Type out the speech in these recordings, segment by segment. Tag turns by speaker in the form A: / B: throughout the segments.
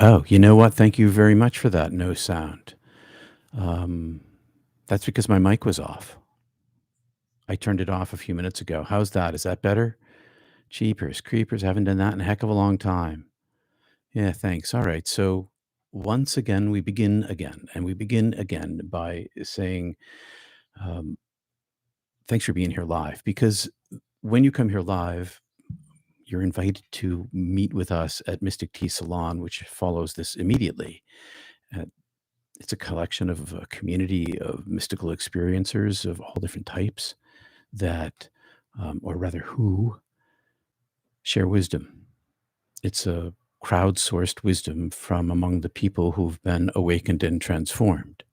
A: Oh, you know what? Thank you very much for that no sound. Um, that's because my mic was off. I turned it off a few minutes ago. How's that? Is that better? Cheapers, creepers, haven't done that in a heck of a long time. Yeah, thanks. All right. So once again, we begin again, and we begin again by saying, um, thanks for being here live. Because when you come here live, you're invited to meet with us at Mystic Tea Salon, which follows this immediately. Uh, it's a collection of a community of mystical experiencers of all different types that, or rather, who share wisdom. It's a crowdsourced wisdom from among the people who've been awakened and transformed.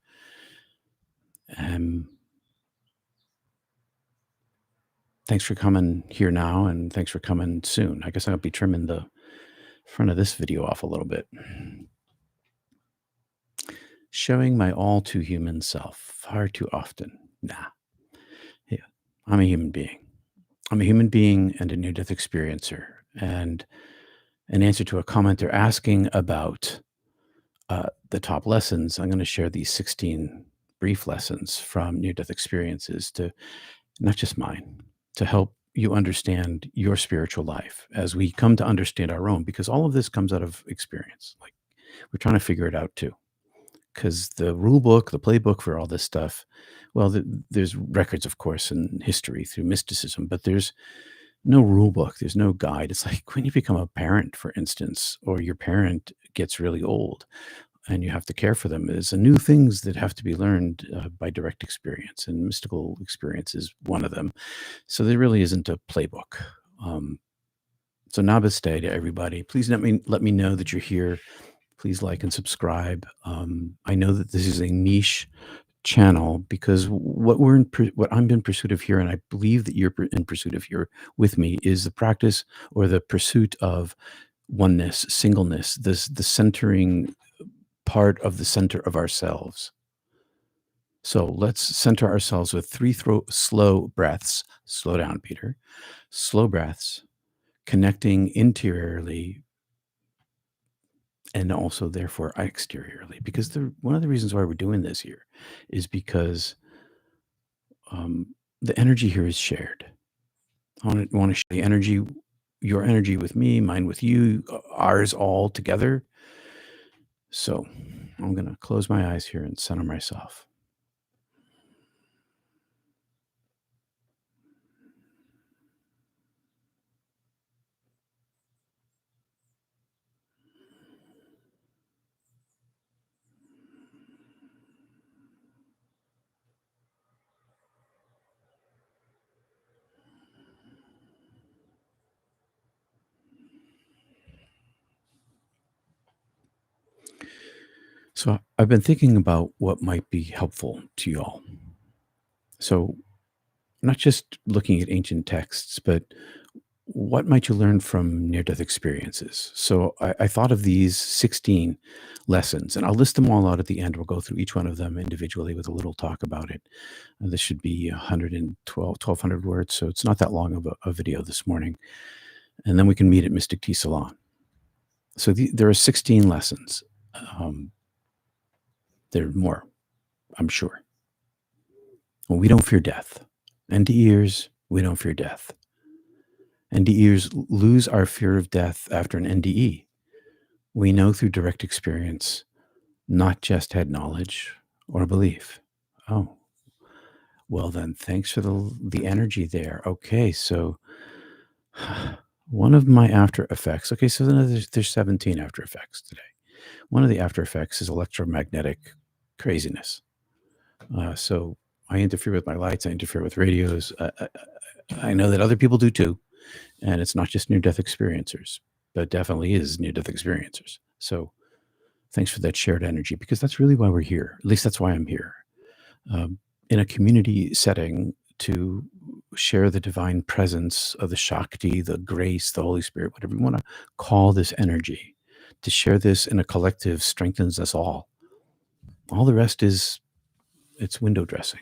A: Um, Thanks for coming here now, and thanks for coming soon. I guess I'll be trimming the front of this video off a little bit. Showing my all too human self far too often. Nah, yeah, I'm a human being. I'm a human being and a near death experiencer. And in answer to a comment they're asking about the top lessons, I'm going to share these 16 brief lessons from near death experiences to not just mine, to help you understand your spiritual life as we come to understand our own, because all of this comes out of experience. Like we're trying to figure it out too. Because the rule book, the playbook for all this stuff, well, there's records, of course, in history through mysticism, but there's no rule book. There's no guide. It's like when you become a parent, for instance, or your parent gets really old and you have to care for them. There's a new things that have to be learned by direct experience, and mystical experience is one of them. So there really isn't a playbook. Um, so namaste to everybody. Please let me know that you're here. Please like and subscribe. I know that this is a niche channel because what I'm in pursuit of here, and I believe that you're in pursuit of here with me, is the practice or the pursuit of oneness, singleness, the centering part of the center of ourselves. So let's center ourselves with three slow breaths. Slow down, Peter. Slow breaths, connecting interiorly and also therefore exteriorly, because one of the reasons why we're doing this here is because the energy here is shared. I want to share the energy, your energy with me, mine with you, ours all together. So I'm going to close my eyes here and center myself. So I've been thinking about what might be helpful to you all. So not just looking at ancient texts, but what might you learn from near death experiences? So I thought of these 16 lessons, and I'll list them all out at the end. We'll go through each one of them individually with a little talk about it. This should be 1,200 words, so it's not that long of a video this morning. And then we can meet at Mystic Tea Salon. So there are 16 lessons. There are more, I'm sure. Well, we don't fear death. NDErs, we don't fear death. NDErs lose our fear of death after an NDE. We know through direct experience, not just head knowledge or belief. Oh, well then, thanks for the energy there. Okay, so one of my after effects. Okay, so then there's 17 after effects today. One of the after effects is electromagnetic craziness. So I interfere with my lights. I interfere with radios. I know that other people do too. And it's not just near-death experiencers, but definitely is near-death experiencers. So thanks for that shared energy, because that's really why we're here. At least that's why I'm here. In a community setting to share the divine presence of the Shakti, the grace, the Holy Spirit, whatever you want to call this energy. To share this in a collective strengthens us all. All the rest it's window dressing.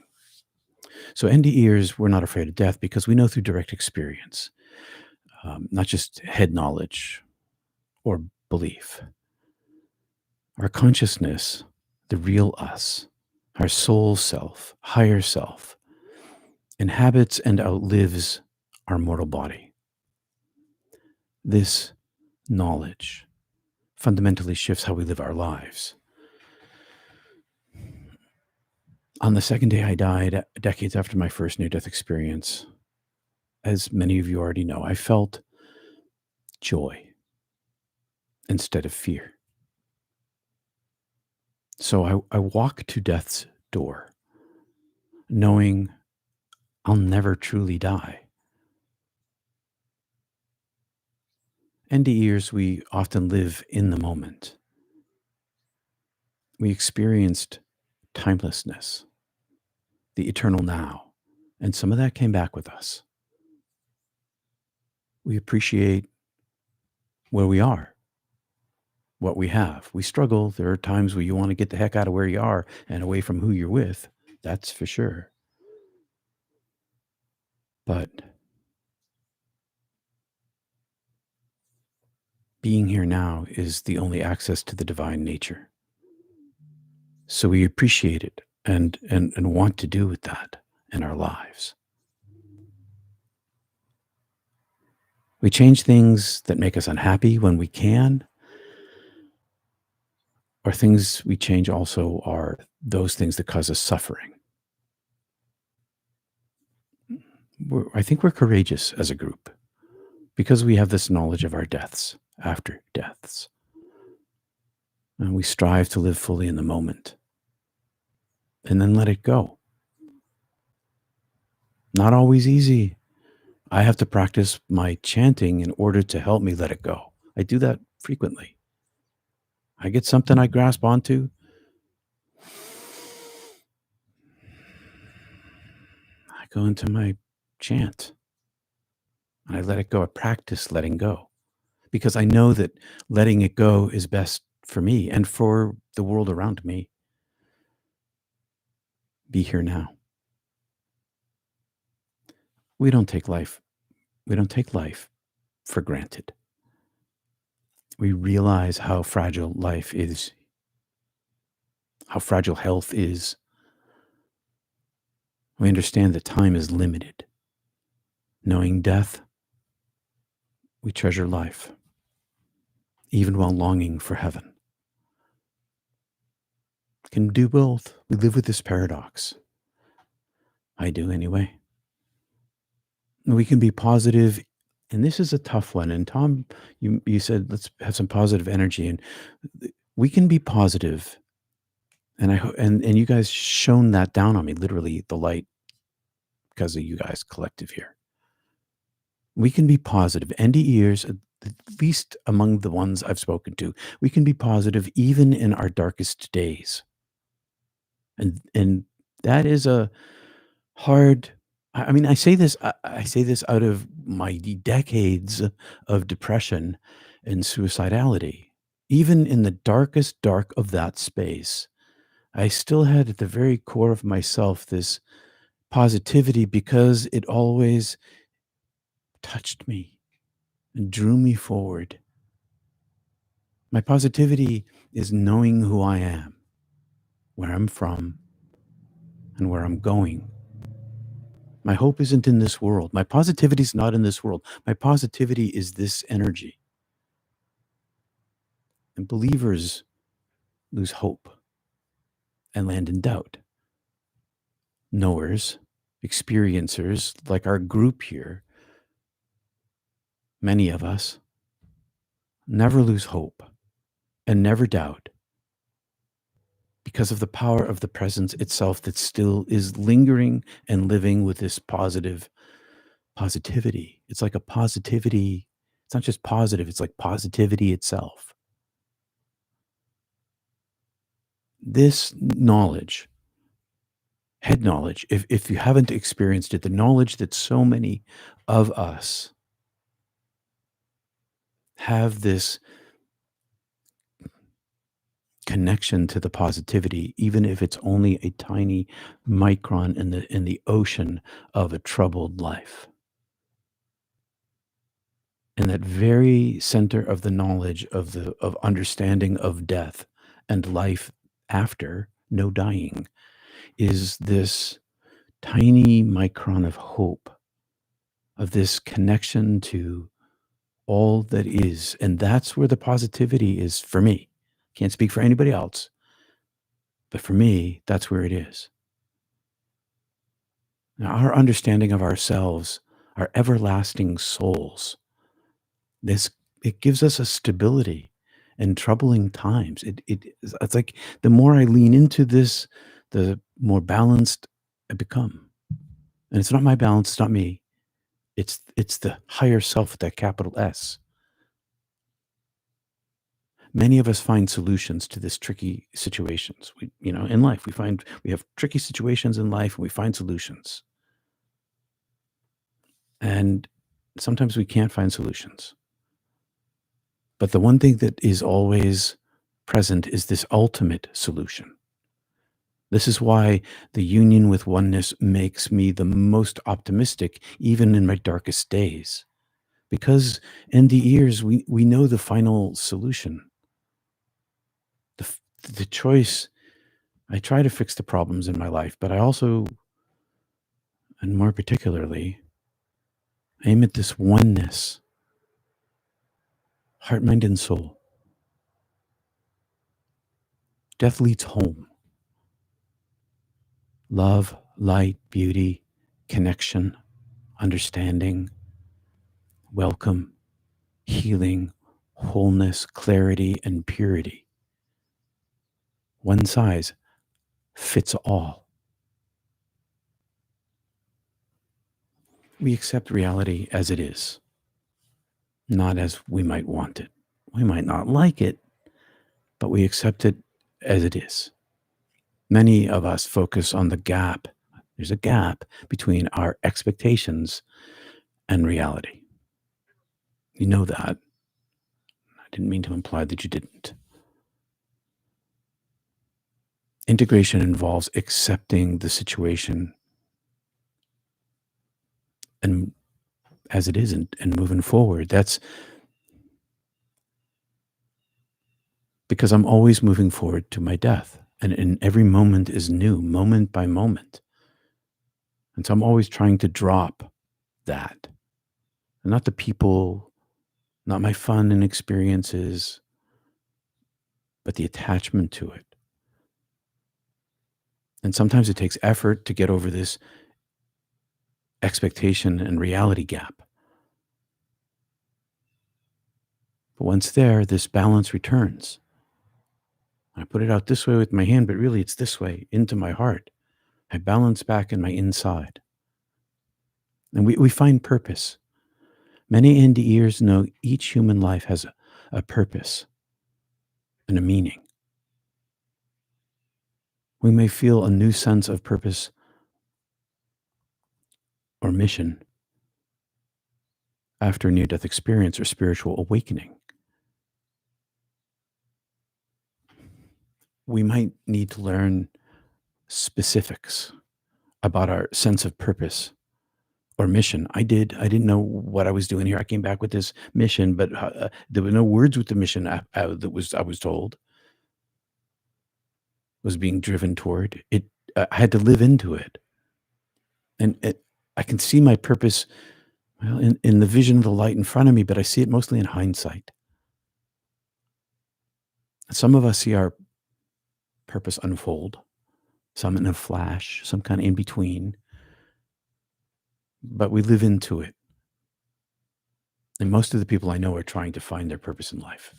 A: So NDErs, we're not afraid of death because we know through direct experience. Not just head knowledge or belief. Our consciousness, the real us, our soul self, higher self, inhabits and outlives our mortal body. This knowledge fundamentally shifts how we live our lives. On the second day I died, decades after my first near-death experience, as many of you already know, I felt joy instead of fear. So I walk to death's door, knowing I'll never truly die. NDErs, we often live in the moment. We experienced timelessness, the eternal now, and some of that came back with us. We appreciate where we are, what we have. We struggle. There are times where you want to get the heck out of where you are and away from who you're with. That's for sure. But being here now is the only access to the divine nature. So we appreciate it and want to do with that in our lives. We change things that make us unhappy when we can, or things we change also are those things that cause us suffering. I think we're courageous as a group because we have this knowledge of our deaths, after deaths. And we strive to live fully in the moment and then let it go. Not always easy. I have to practice my chanting in order to help me let it go. I do that frequently. I get something I grasp onto. I go into my chant and I let it go. I practice letting go because I know that letting it go is best for me and for the world around me. Be here now. We don't take life for granted. We realize how fragile life is, how fragile health is. We understand that time is limited. Knowing death, we treasure life, even while longing for heaven. Can do both. We live with this paradox. I do anyway. We can be positive, and this is a tough one. And Tom, you said let's have some positive energy, and we can be positive. And and you guys shone that down on me, literally the light, because of you guys collective here. We can be positive. NDErs, at least among the ones I've spoken to, we can be positive even in our darkest days. And that is a hard. I mean, I say this out of my decades of depression and suicidality. Even in the darkest dark of that space, I still had at the very core of myself this positivity because it always touched me and drew me forward. My positivity is knowing who I am, where I'm from, and where I'm going. My hope isn't in this world. My positivity is not in this world. My positivity is this energy. And believers lose hope and land in doubt. Knowers, experiencers, like our group here, many of us, never lose hope and never doubt because of the power of the presence itself that still is lingering and living with this positivity. It's like a positivity. It's not just positive. It's like positivity itself. This knowledge, head knowledge, if you haven't experienced it, the knowledge that so many of us have this connection to the positivity, even if it's only a tiny micron in the ocean of a troubled life. In that very center of the knowledge of understanding of death and life after, no dying, is this tiny micron of hope, of this connection to all that is. And that's where the positivity is for me. Can't speak for anybody else, but for me, that's where it is. Now, our understanding of ourselves, our everlasting souls, this it gives us a stability in troubling times. It's like the more I lean into this, the more balanced I become. And it's not my balance, it's not me. It's the higher self with that capital S. Many of us find solutions to this tricky situations. In life, we have tricky situations in life, and we find solutions. And sometimes we can't find solutions. But the one thing that is always present is this ultimate solution. This is why the union with oneness makes me the most optimistic, even in my darkest days. Because NDErs, we know the final solution. The choice, I try to fix the problems in my life, but I also, and more particularly, aim at this oneness, heart, mind, and soul. Death leads home. Love, light, beauty, connection, understanding, welcome, healing, wholeness, clarity, and purity. One size fits all. We accept reality as it is, not as we might want it. We might not like it, but we accept it as it is. Many of us focus on the gap. There's a gap between our expectations and reality. You know that. I didn't mean to imply that you didn't. Integration involves accepting the situation and as it is and moving forward. That's because I'm always moving forward to my death. And every moment is new, moment by moment. And so I'm always trying to drop that. Not the people, not my fun and experiences, but the attachment to it. And sometimes it takes effort to get over this expectation and reality gap. But once there, this balance returns. I put it out this way with my hand, but really it's this way into my heart. I balance back in my inside. And we find purpose. Many NDErs know each human life has a purpose and a meaning. We may feel a new sense of purpose or mission after a near-death experience or spiritual awakening. We might need to learn specifics about our sense of purpose or mission. I didn't know what I was doing here. I came back with this mission, but there were no words with the mission I was told was being driven toward. I had to live into it. And I can see my purpose, well, in the vision of the light in front of me, but I see it mostly in hindsight. Some of us see our purpose unfold, some in a flash, some kind of in between, but we live into it. And most of the people I know are trying to find their purpose in life.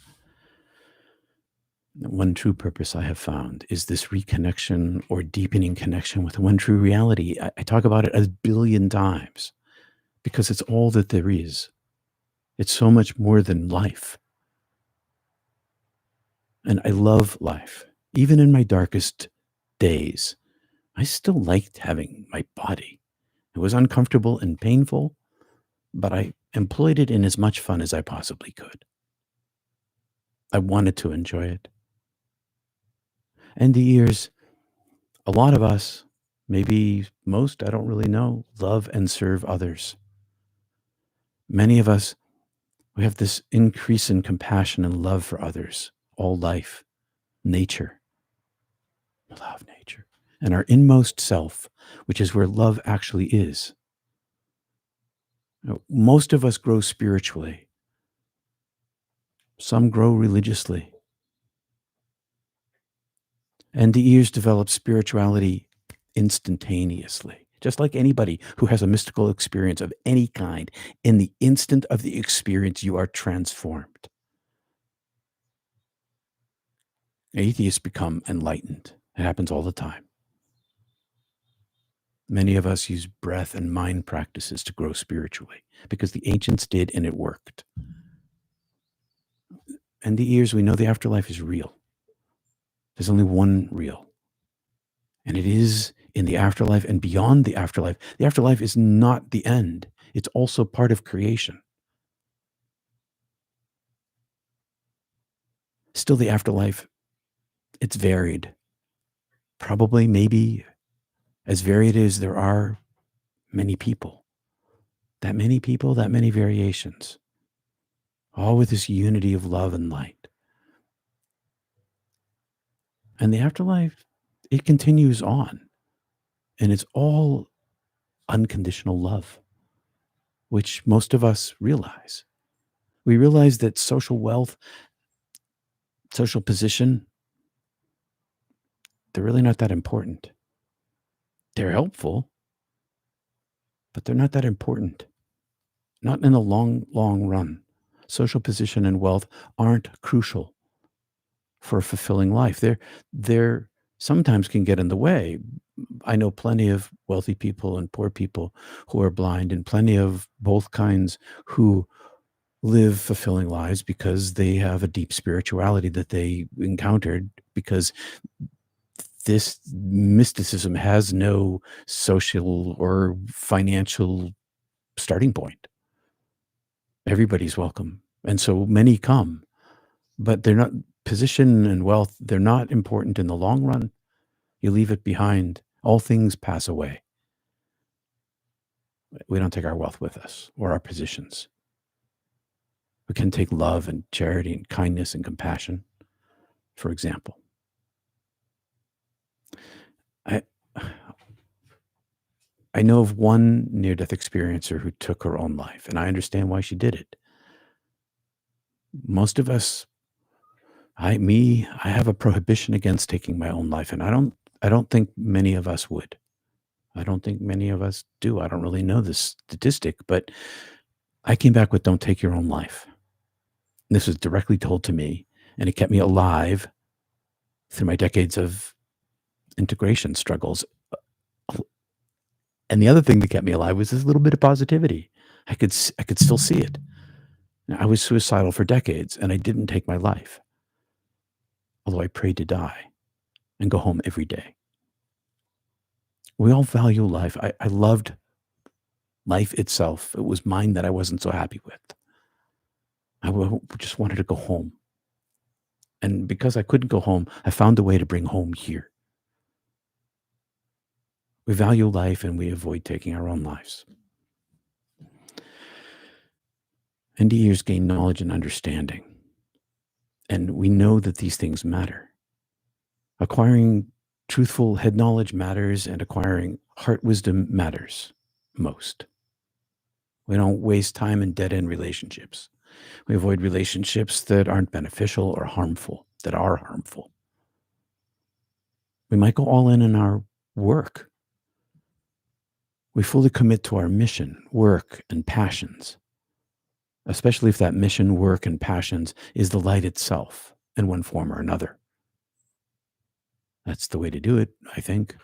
A: One true purpose I have found is this reconnection or deepening connection with one true reality. I talk about it a billion times because it's all that there is. It's so much more than life. And I love life. Even in my darkest days, I still liked having my body. It was uncomfortable and painful, but I employed it in as much fun as I possibly could. I wanted to enjoy it. And the years, a lot of us, maybe most, I don't really know, love and serve others. Many of us, we have this increase in compassion and love for others all life. nature, love nature, and our inmost self, which is where love actually is. Most of us grow spiritually. Some grow religiously. NDErs develop spirituality instantaneously. Just like anybody who has a mystical experience of any kind, in the instant of the experience, you are transformed. Atheists become enlightened. It happens all the time. Many of us use breath and mind practices to grow spiritually because the ancients did and it worked. NDErs, we know the afterlife is real. There's only one real. And it is in the afterlife and beyond the afterlife. The afterlife is not the end. It's also part of creation. Still, the afterlife, it's varied. Probably, maybe as varied as there are many people. That many people, that many variations. All with this unity of love and light. And the afterlife, it continues on. And it's all unconditional love, which most of us realize. We realize that social wealth, social position, they're really not that important. They're helpful, but they're not that important. Not in the long, long run. Social position and wealth aren't crucial for a fulfilling life. They're sometimes can get in the way. I know plenty of wealthy people and poor people who are blind, and plenty of both kinds who live fulfilling lives because they have a deep spirituality that they encountered, because this mysticism has no social or financial starting point. Everybody's welcome. And so many come, but they're not position and wealth. They're not important in the long run. You leave it behind. All things pass away. We don't take our wealth with us or our positions. We can take love and charity and kindness and compassion, for example. I I know of one near-death experiencer who took her own life, and I understand why she did it. Most of us, I have a prohibition against taking my own life, and I don't think many of us would. I don't think many of us do. I don't really know this statistic, but I came back with "Don't take your own life." This was directly told to me, and it kept me alive through my decades of integration struggles. And the other thing that kept me alive was this little bit of positivity. I could still see it. I was suicidal for decades, and I didn't take my life, although I prayed to die and go home every day. We all value life. I loved life itself. It was mine that I wasn't so happy with. Just wanted to go home. And because I couldn't go home, I found a way to bring home here. We value life and we avoid taking our own lives. NDErs gain knowledge and understanding. And we know that these things matter. Acquiring truthful head knowledge matters, and acquiring heart wisdom matters most. We don't waste time in dead end relationships. We avoid relationships that aren't beneficial or harmful, that are harmful. We might go all in our work. We fully commit to our mission, work, and passions, especially if that mission, work, and passions is the light itself in one form or another. That's the way to do it, I think.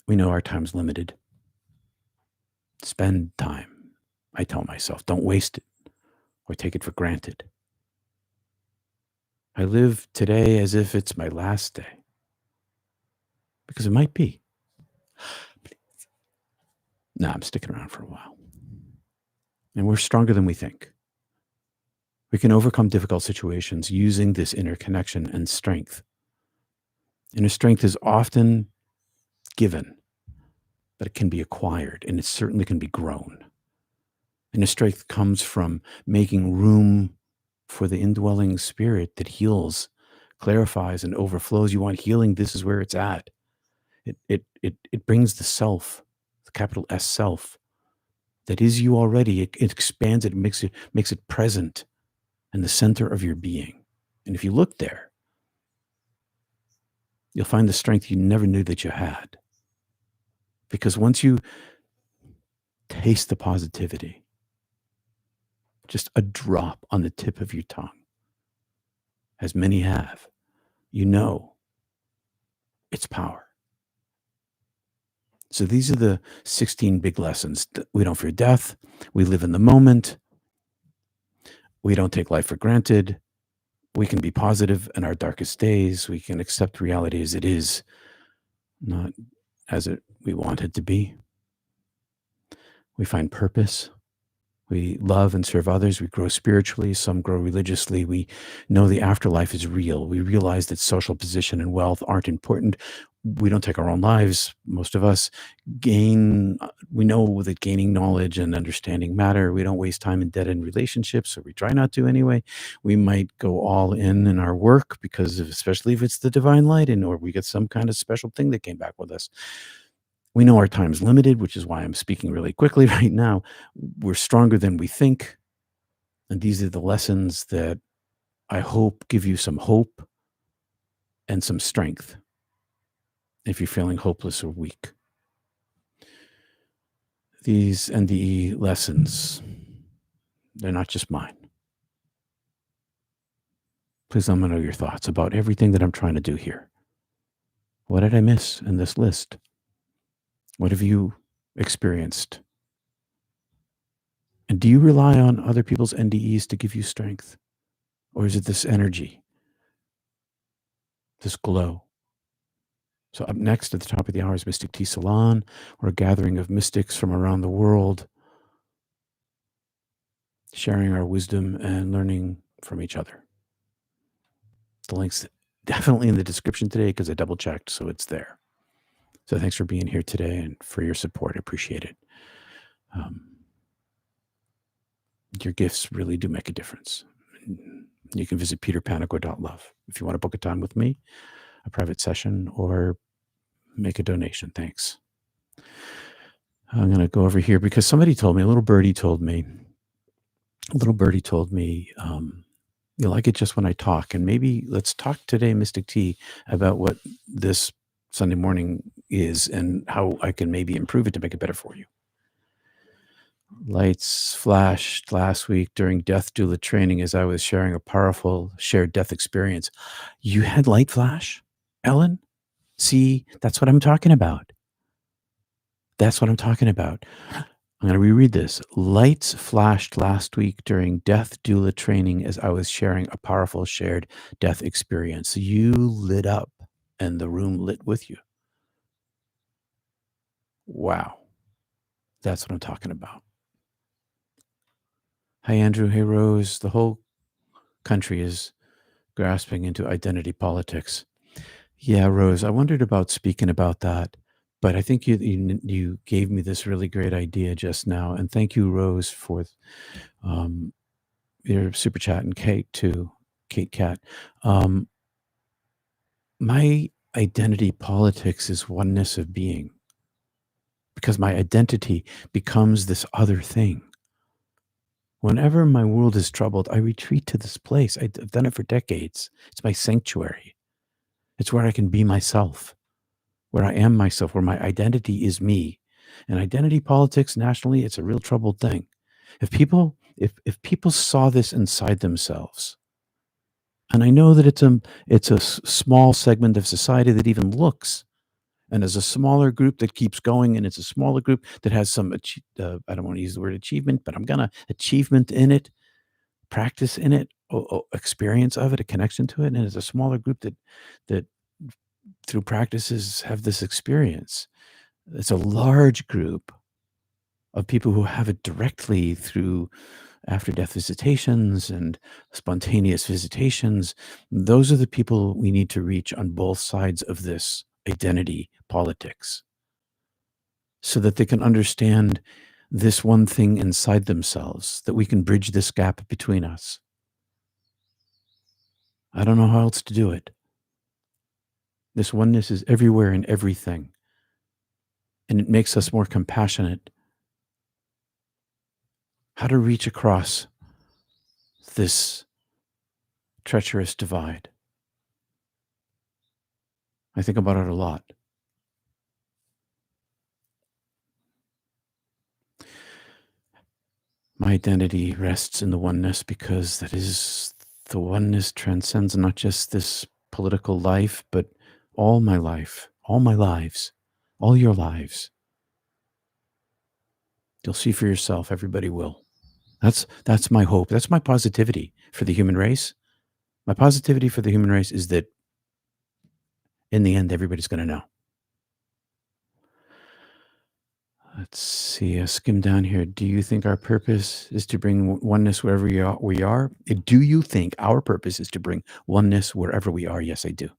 A: We know our time's limited. Spend time. I tell myself, don't waste it or take it for granted. I live today as if it's my last day, because it might be. No, I'm sticking around for a while. And we're stronger than we think. We can overcome difficult situations using this inner connection and strength. Inner strength is often given, but it can be acquired, and it certainly can be grown. Inner strength comes from making room for the indwelling spirit that heals, clarifies, and overflows. You want healing, this is where it's at. It brings the self, the capital S self, that is you already. It expands it, makes it present in the center of your being. And if you look there, you'll find the strength you never knew that you had. Because once you taste the positivity, just a drop on the tip of your tongue, as many have, you know its power. So these are the 16 big lessons. We don't fear death. We live in the moment. We don't take life for granted. We can be positive in our darkest days. We can accept reality as it is, not as we want it to be. We find purpose. We love and serve others. We grow spiritually. Some grow religiously. We know the afterlife is real. We realize that social position and wealth aren't important. We don't take our own lives. Most of us we know that gaining knowledge and understanding matter. We don't waste time in dead-end relationships, or we try not to anyway. We might go all in our work because especially if it's the divine light, or we get some kind of special thing that came back with us. We know our time's limited, which is why I'm speaking really quickly right now. We're stronger than we think. And these are the lessons that I hope give you some hope and some strength if you're feeling hopeless or weak. These NDE lessons, they're not just mine. Please let me know your thoughts about everything that I'm trying to do here. What did I miss in this list? What have you experienced? And do you rely on other people's NDEs to give you strength? Or is it this energy, this glow? So up next at the top of the hour is Mystic Tea Salon. We're a gathering of mystics from around the world, sharing our wisdom and learning from each other. The link's definitely in the description today because I double checked, so it's there. So thanks for being here today and for your support. I appreciate it. Your gifts really do make a difference. You can visit peterpanagore.love if you want to book a time with me, a private session, or make a donation. Thanks. I'm going to go over here because somebody told me, a little birdie told me, you like it just when I talk. And maybe let's talk today, Mystic Tea, about what this Sunday morning is and how I can maybe improve it to make it better for you. Lights flashed last week during death doula training as I was sharing a powerful shared death experience. You had light flash, Ellen? See, that's what I'm talking about. That's what I'm talking about. I'm going to reread this. Lights flashed last week during death doula training as I was sharing a powerful shared death experience. You lit up and the room lit with you. Wow. That's what I'm talking about. Hi, Andrew. Hey, Rose. The whole country is grasping into identity politics. Yeah, Rose, I wondered about speaking about that, but I think you gave me this really great idea just now. And thank you, Rose, for your super chat, and Kate too, Kate Cat. My identity politics is oneness of being, because my identity becomes this other thing. Whenever my world is troubled, I retreat to this place. I've done it for decades. It's my sanctuary. It's where I can be myself, where I am myself, where my identity is me. And identity politics nationally, it's a real troubled thing. If people saw this inside themselves, and I know that it's a small segment of society that even looks, and there's a smaller group that keeps going, and it's a smaller group that has some, I don't want to use the word achievement, but I'm gonna achievement in it, practice in it, experience of it, a connection to it, and it's a smaller group that through practices have this experience. It's a large group of people who have it directly through after-death visitations and spontaneous visitations. Those are the people we need to reach on both sides of this identity politics, so that they can understand this one thing inside themselves, that we can bridge this gap between us. I don't know how else to do it. This oneness is everywhere in everything, and it makes us more compassionate. How to reach across this treacherous divide. I think about it a lot. My identity rests in the oneness because that is the oneness transcends not just this political life, but all my life, all my lives, all your lives. You'll see for yourself, everybody will. That's my hope. That's my positivity for the human race. My positivity for the human race is that in the end, everybody's going to know. Let's see. Skim down here. Do you think our purpose is to bring oneness wherever we are? Do you think our purpose is to bring oneness wherever we are? Yes, I do.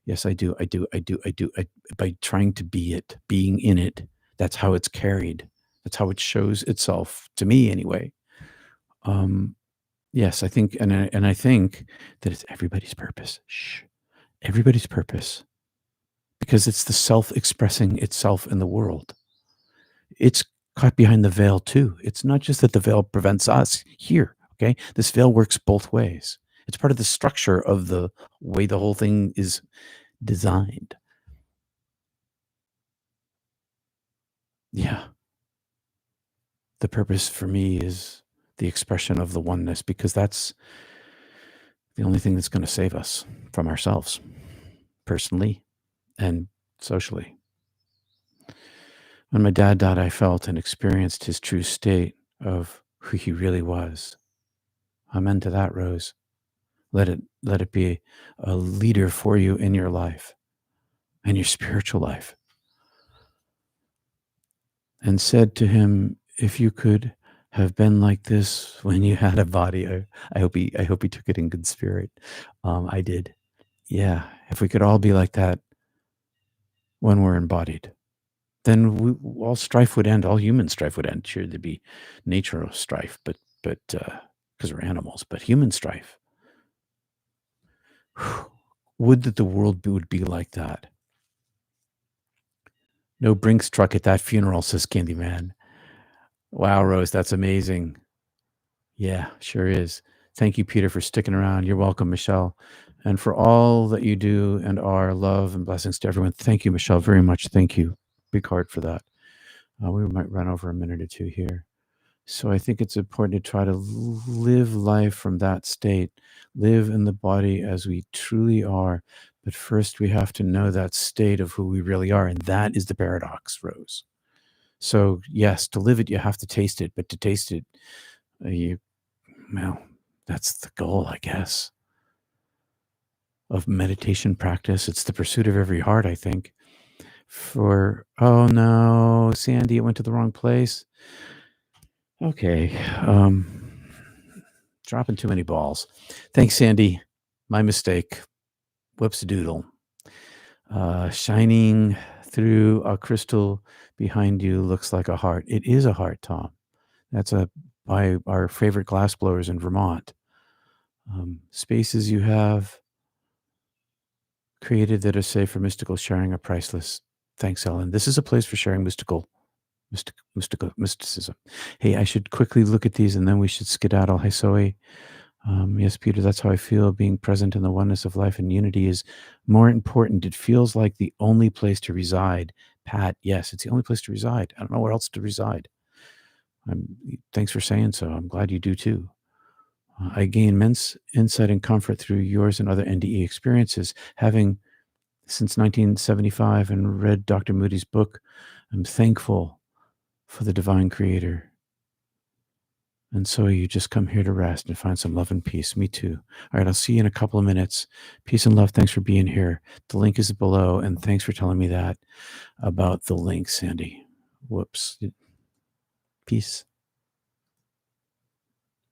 A: Yes, I do. I do. I do. I do. By trying to be it, being in it, that's how it's carried. That's how it shows itself to me, anyway. Yes, I think, and I think that it's everybody's purpose. Shh, everybody's purpose, because it's the self expressing itself in the world. It's caught behind the veil too. It's not just that the veil prevents us here. Okay, this veil works both ways. It's part of the structure of the way the whole thing is designed. Yeah. The purpose for me is the expression of the oneness, because that's the only thing that's going to save us from ourselves, personally and socially. When my dad died, I felt and experienced his true state of who he really was. Amen to that, Rose. Let it be a leader for you in your life and your spiritual life. And said to him, if you could have been like this when you had a body, I hope he took it in good spirit. I did. Yeah. If we could all be like that when we're embodied, then all strife would end. All human strife would end. Sure, there'd be natural strife, but because we're animals, but human strife. Would that the world would be like that. No Brinks truck at that funeral, says Candyman. Wow, Rose, that's amazing. Yeah, sure is. Thank you, Peter, for sticking around. You're welcome, Michelle. And for all that you do and are, love and blessings to everyone. Thank you, Michelle, very much. Thank you. Big heart for that. We might run over a minute or two here. So I think it's important to try to live life from that state, live in the body as we truly are. But first, we have to know that state of who we really are. And that is the paradox, Rose. So, yes, to live it, you have to taste it. But to taste it, well, that's the goal, I guess, of meditation practice. It's the pursuit of every heart, I think. Oh no, Sandy, it went to the wrong place. Okay. Dropping too many balls. Thanks, Sandy. My mistake. Whoops doodle. Shining through a crystal behind you looks like a heart. It is a heart, Tom. That's by our favorite glassblowers in Vermont. Spaces you have created that are safe for mystical sharing are priceless. Thanks, Ellen. This is a place for sharing mysticism. Hey, I should quickly look at these and then we should skedaddle. Hi, Zoe. Yes, Peter, that's how I feel. Being present in the oneness of life and unity is more important. It feels like the only place to reside. Pat, yes, it's the only place to reside. I don't know where else to reside. Thanks for saying so. I'm glad you do too. I gain immense insight and comfort through yours and other NDE experiences. Having since 1975 and read Dr. Moody's book, I'm thankful for the divine creator. And so you just come here to rest and find some love and peace. Me too. All right, I'll see you in a couple of minutes. Peace and love. Thanks for being here. The link is below. And thanks for telling me that about the link, Sandy. Whoops. Peace.